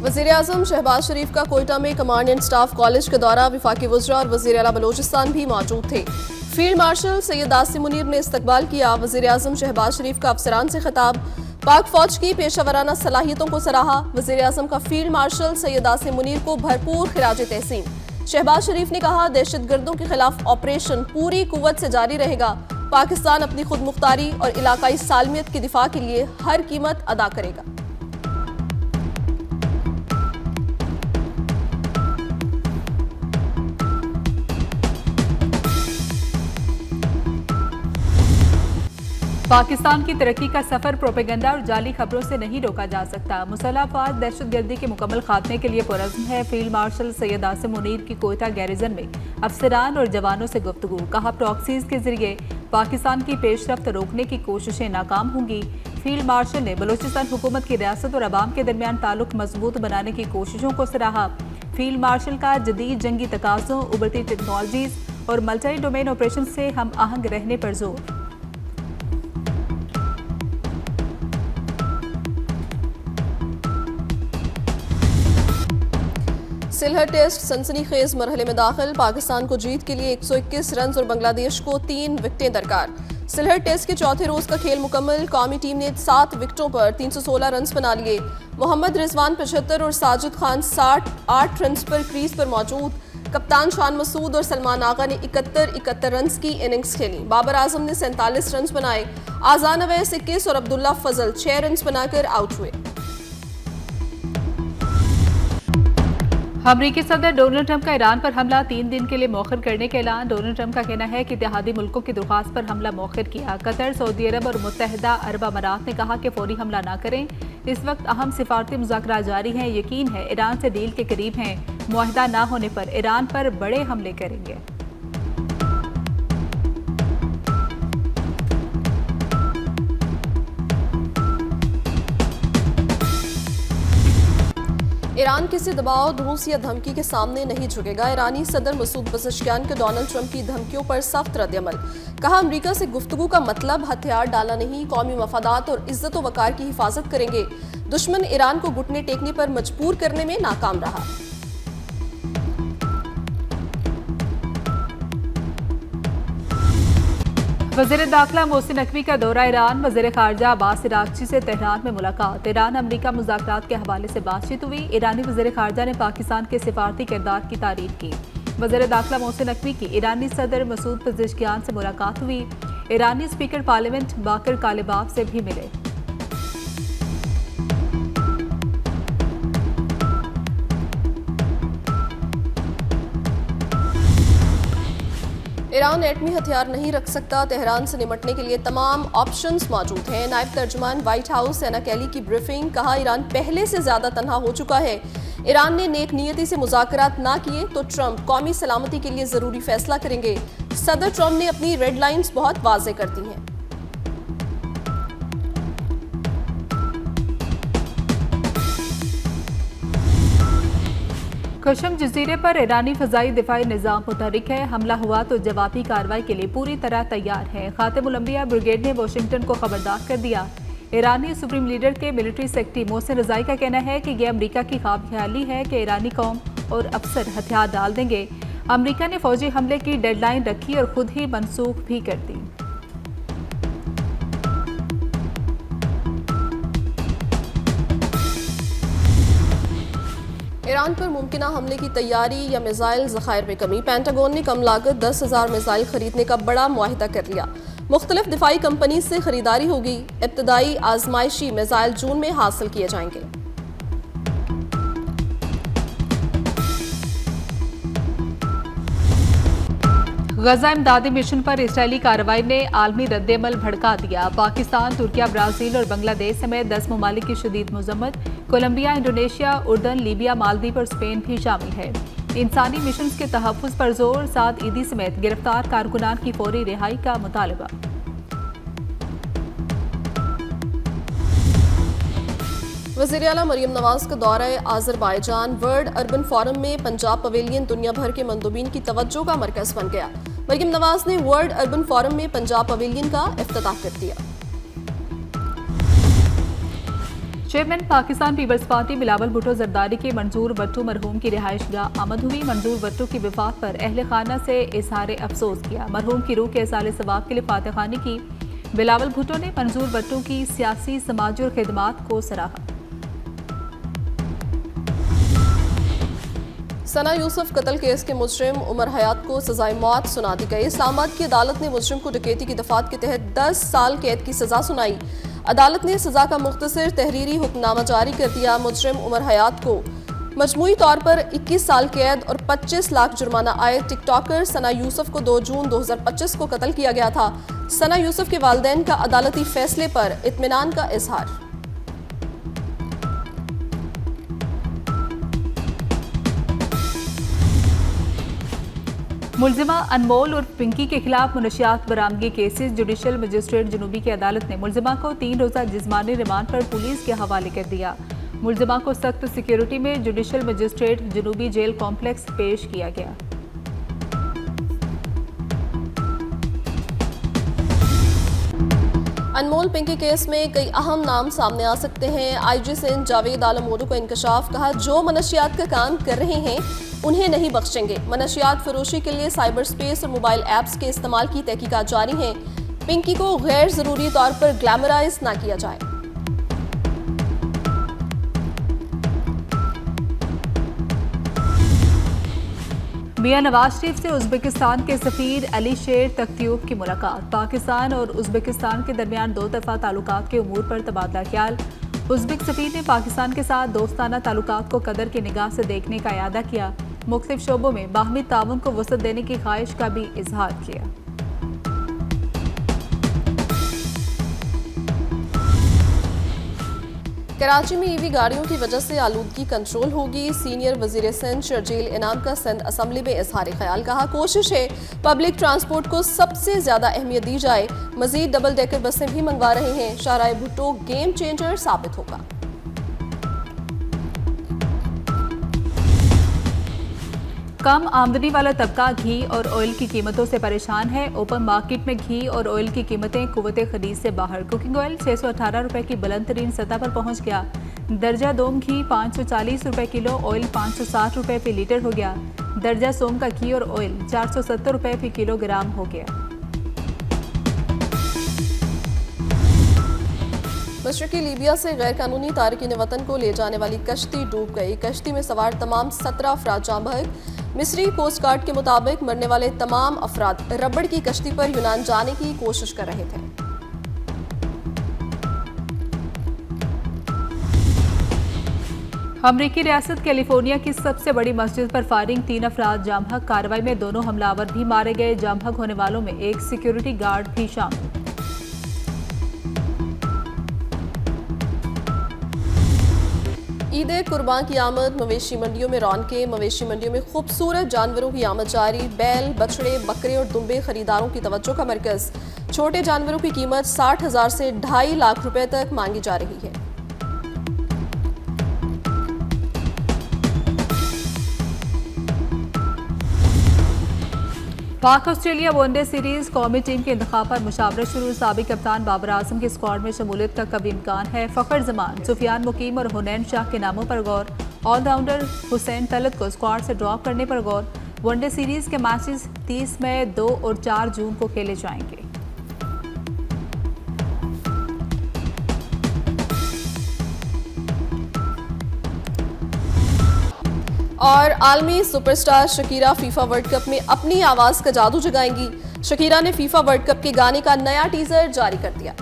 वज़ीर-ए-आज़म शहबाज शरीफ का कोयटा में कमांड एंड स्टाफ कॉलेज के दौरा, वफाकी वज़रा और वज़ीर आला बलोचिस्तान भी मौजूद थे। फील्ड मार्शल सैयद आसिम मुनीर ने इस्तकबाल किया। वज़ीर-ए-आज़म शहबाज शरीफ का अफसरान से खिताब, पाक फौज की पेशावराना सलाहियतों को सराहा। वज़ीर-ए-आज़म का फील्ड मार्शल सैयद आसिम मुनीर को भरपूर खिराज तहसीन। शहबाज शरीफ ने कहा, दहशतगर्दों के खिलाफ ऑपरेशन पूरी कुव्वत से जारी रहेगा। पाकिस्तान अपनी खुद मुख्तारी और इलाकाई सालमियत के दिफा के लिए हर कीमत अदा करेगा। पाकिस्तान की तरक्की का सफर प्रोपेगेंडा और जाली खबरों से नहीं रोका जा सकता। मुसल्लह अफवाज दहशतगर्दी के मुकम्मल खात्मे के लिए पुरज़्म है। फील्ड मार्शल सैयद आसिम मुनीर की कोयटा गैरिजन में अफसरान और जवानों से गुफ्तगू। कहा, प्रॉक्सीज के जरिए पाकिस्तान की पेशरफ्त रोकने की कोशिशें नाकाम होंगी। फील्ड मार्शल ने बलोचिस्तान हुकूमत की रियासत और अवाम के दरमियान ताल्लुक मजबूत बनाने की कोशिशों को सराहा। फील्ड मार्शल का जदीद जंगी तकाज़ों, उभरती टेक्नोलॉजीज और मल्टी डोमेन ऑपरेशन से हम आहंग रहने पर जोर। सिलहट टेस्ट सनसनीखेज मरहले में दाखिल, पाकिस्तान को जीत के लिए 121 रन और बांग्लादेश को 3 विकेटें दरकार। सिलहट टेस्ट के चौथे रोज का खेल मुकम्मल, कौमी टीम ने 7 विकेटों पर 316 रन बना लिए। मोहम्मद रिजवान 75 और साजिद खान 68 रन पर क्रीज पर मौजूद। कप्तान शान मसूद और सलमान आगा ने 71 रन की इनिंग्स खेली। बाबर आजम ने 47 रन बनाए। आजान अवैस 21 और अब्दुल्ला फजल 6 रन बनाकर आउट हुए। अमरीकी सदर डोनाल्ड ट्रंप का ईरान पर हमला 3 दिन के लिए मौखर करने का ऐलान। डोनाल्ड ट्रंप का कहना है कि इत्तेहादी मुल्कों की दरख्वास्त पर हमला मौखर किया। कतर, सऊदी अरब और मुत्तहिदा अरब अमारात ने कहा कि फौरी हमला ना करें। इस वक्त अहम सिफारती मुज़ाकरात जारी हैं। यकीन है ईरान से डील के करीब हैं। मुआहिदा ना होने पर ईरान पर बड़े हमले करेंगे। ईरान किसी दबाव, रूस या धमकी के सामने नहीं झुकेगा। ईरानी सदर मसूद पज़ेश्कियान के डोनाल्ड ट्रंप की धमकियों पर सख्त रद्द-ए-अमल। कहा, अमरीका से गुफ्तगू का मतलब हथियार डालना नहीं, कौमी मफादात और इज्जत व वकार की हिफाजत करेंगे। दुश्मन ईरान को घुटने टेकने पर मजबूर करने में नाकाम रहा। वज़ीर दाखिला मोहसिन नकवी का दौरा ईरान, वज़ीर ख़ारजा अब्बास इराक़ची से तेहरान में मुलाकात। ईरान अमरीका मुज़ाकरात के हवाले से बातचीत हुई। ईरानी वज़ीर ख़ारजा ने पाकिस्तान के सिफारती किरदार की तारीफ की। वज़ीर दाखिला मोहसिन नकवी की ईरानी सदर मसूद पज़ेश्कियान से मुलाकात हुई। ईरानी स्पीकर पार्लियामेंट बाकर कालिबाफ से भी मिले। ईरान एटमी हथियार नहीं रख सकता, तेहरान से निपटने के लिए तमाम ऑप्शंस मौजूद हैं। नायब तर्जुमान व्हाइट हाउस एना कैली की ब्रीफिंग। कहा, ईरान पहले से ज्यादा तनहा हो चुका है। ईरान ने नेक नियति से मुज़ाकरात ना किए तो ट्रंप कौमी सलामती के लिए जरूरी फैसला करेंगे। सदर ट्रंप ने अपनी रेड लाइन्स बहुत वाज़ेह कर दी हैं। कशम जजीरे पर ईरानी फ़ज़ाई दिफाई निज़ाम मुतहरिक है। हमला हुआ तो जवाबी कार्रवाई के लिए पूरी तरह तैयार है। खातिमुल अंबिया ब्रिगेड ने वाशिंगटन को खबरदार कर दिया। ईरानी सुप्रीम लीडर के मिलिट्री सेक्रेटरी मोहसिन रज़ाई का कहना है कि यह अमरीका की ख्वाब ख्याली है कि ईरानी कौम और अफसर हथियार डाल देंगे। अमरीका ने फौजी हमले की डेडलाइन रखी और खुद ही मनसूख भी कर दी। ईरान पर मुमकिना हमले की तैयारी या मिसाइल ज़खायर में कमी। पेंटागन ने कम लागत 10,000 मिसाइल खरीदने का बड़ा मुआहिदा कर लिया। मुख्तलिफ दिफाई कंपनी से खरीदारी होगी। इब्तदाई आजमाइशी मिसाइल जून में हासिल किए जाएंगे। गजा इमदादी मिशन पर इसराइली कार्रवाई ने आलमी रद्द-ए-अमल भड़का दिया। पाकिस्तान, तुर्किया, ब्राजील और बांग्लादेश समेत 10 ममालिक की शदीद मजम्मत। कोलंबिया, इंडोनेशिया, उर्दन, लीबिया, मालदीव और स्पेन भी शामिल है। इंसानी मिशन के तहफ़्फ़ुज़ पर जोर, साथ ईदी समेत गिरफ्तार कारकुनान की फौरी रिहाई का मुतालबा। वज़ीर आला मरियम नवाज का दौरा आज़रबाईजान। वर्ल्ड अर्बन फोरम में पंजाब पवेलियन दुनिया भर के मंदूबीन की तवज्जो का मरकज़ बन गया। मरियम नवाज ने वर्ल्ड अर्बन फोरम में पंजाब पवेलियन का इफ्तिताह कर दिया। चेयरमैन पाकिस्तान पीपल्स पार्टी बिलावल भुट्टो जरदारी के मंजूर भट्टू मरहूम की रिहाइशगाह आमद हुई। मंजूर भट्टो की वफात पर अहले खाना से इजहार अफसोस किया। मरहूम की रूह के इसाले सवाब के लिए फातिहानी की। बिलावल भुट्टो ने मंजूर भट्टो की सियासी, समाजी और खिदमात को सराहा। सना यूसुफ कत्ल केस के मुजरिम उमर हयात को सजाए मौत सुना दी गई। इस्लामाबाद की अदालत ने मुजरिम को डकैती की दफात के तहत 10 साल कैद की सजा सुनाई। अदालत ने सजा का मुख्तसर तहरीरी हुक्मनामा जारी कर दिया। मुजरिम उमर हयात को मजमूई तौर पर 21 साल कैद और 25 लाख जुर्माना आए। टिकटॉकर सना यूसुफ को 2 जून 2025 को कत्ल किया गया था। सना यूसुफ के वालिदैन का अदालती फैसले पर इत्मीनान का इजहार। मुलजिमा अनमोल और पिंकी के खिलाफ मुनशियात बरामदगी केसेस जुडिशल मजिस्ट्रेट जुनूबी की अदालत ने मुलजिमा को 3 रोज़ा जिस्मानी रिमांड पर पुलिस के हवाले कर दिया। मुलजिमा को सख्त सिक्योरिटी में जुडिशल मजिस्ट्रेट जुनूबी जेल कॉम्प्लेक्स पेश किया गया। अनमोल पिंकी केस में कई अहम नाम सामने आ सकते हैं। आईजी सिंध जावेद आलम मोडू को इंकशाफ। कहा, जो मनशियात का काम कर रहे हैं उन्हें नहीं बख्शेंगे। मनशियात फरोशी के लिए साइबर स्पेस और मोबाइल ऐप्स के इस्तेमाल की तहकीकात जारी है। पिंकी को गैर जरूरी तौर पर ग्लैमराइज ना किया जाए। मियां नवाज शरीफ से उज़्बेकिस्तान के सफीर अली शेर तख्तियोफ की मुलाकात। पाकिस्तान और उज़्बेकिस्तान के दरमियान 2 तरफ़ा ताल्लुकात के उमूर पर तबादला ख्याल। उज़्बेक सफीर ने पाकिस्तान के साथ दोस्ताना ताल्लुकात को कदर की निगाह से देखने का इरादा किया। मुख्तलिफ शोबों में बाहमी ताउन को वसअत देने की ख्वाहिश का भी इजहार किया। कराची में ईवी गाड़ियों की वजह से आलूदगी कंट्रोल होगी। सीनियर वजीर सिंध शर्जील इनाम का सिंध असम्बली में इजहार ख्याल। कहा, कोशिश है पब्लिक ट्रांसपोर्ट को सबसे ज्यादा अहमियत दी जाए। मजीद डबल डेकर बसें भी मंगवा रहे हैं। शाहराह भुट्टो गेम चेंजर साबित होगा। कम आमदनी वाला तबका घी और ऑयल की कीमतों से परेशान है। ओपन मार्केट में घी और ऑयल की कीमतें कुव्वते खरीद से बाहर। कुकिंग ऑयल 618 रुपए की बुलंद तरीन सतह पर पहुंच गया। दर्जा दोम घी 540 रुपए किलो, ऑयल 560 रुपए फी लीटर हो गया। दर्जा सोम का घी और ऑयल 470 रुपए फी किलोग्राम हो गया। मशरकी लीबिया से गैर कानूनी तारकीन वतन को ले जाने वाली कश्ती डूब गई। कश्ती में सवार तमाम 17 अफराद जाँ बहक। मिस्री कोस्ट गार्ड के मुताबिक मरने वाले तमाम अफराद रबड़ की कश्ती पर यूनान जाने की कोशिश कर रहे थे। अमरीकी रियासत कैलिफोर्निया की सबसे बड़ी मस्जिद पर फायरिंग, 3 अफराद जाँ बहक। कार्रवाई में 2 हमलावर भी मारे गए। जाँ बहक होने वालों में एक सिक्योरिटी गार्ड भी शामिल। ईद कुर्बान की आमद। मवेशी मंडियों में रौनकें। मवेशी मंडियों में खूबसूरत जानवरों की आमद जारी। बैल, बछड़े, बकरे और दुम्बे खरीदारों की तवज्जो का मरकज। छोटे जानवरों की कीमत 60,000 से 2.5 लाख रुपए तक मांगी जा रही है। पाक ऑस्ट्रेलिया वनडे सीरीज कौमी टीम के इंतखाब पर मुशावरत शुरू। साबिक कप्तान बाबर आजम के स्क्वाड में शमूलियत का कभी इम्कान है। फखर जमान, सुफियान मुकीम और हुनैन शाह के नामों पर गौर। ऑलराउंडर हुसैन तलत को स्क्वाड से ड्रॉप करने पर गौर। वनडे सीरीज के मैचेस 30 मई, 2 और 4 जून को खेले जाएंगे। और आलमी superstar Shakira FIFA world cup में अपनी आवाज का जादू जगाएंगी। शकीरा ने फीफा वर्ल्ड कप के गाने का नया टीजर जारी कर दिया।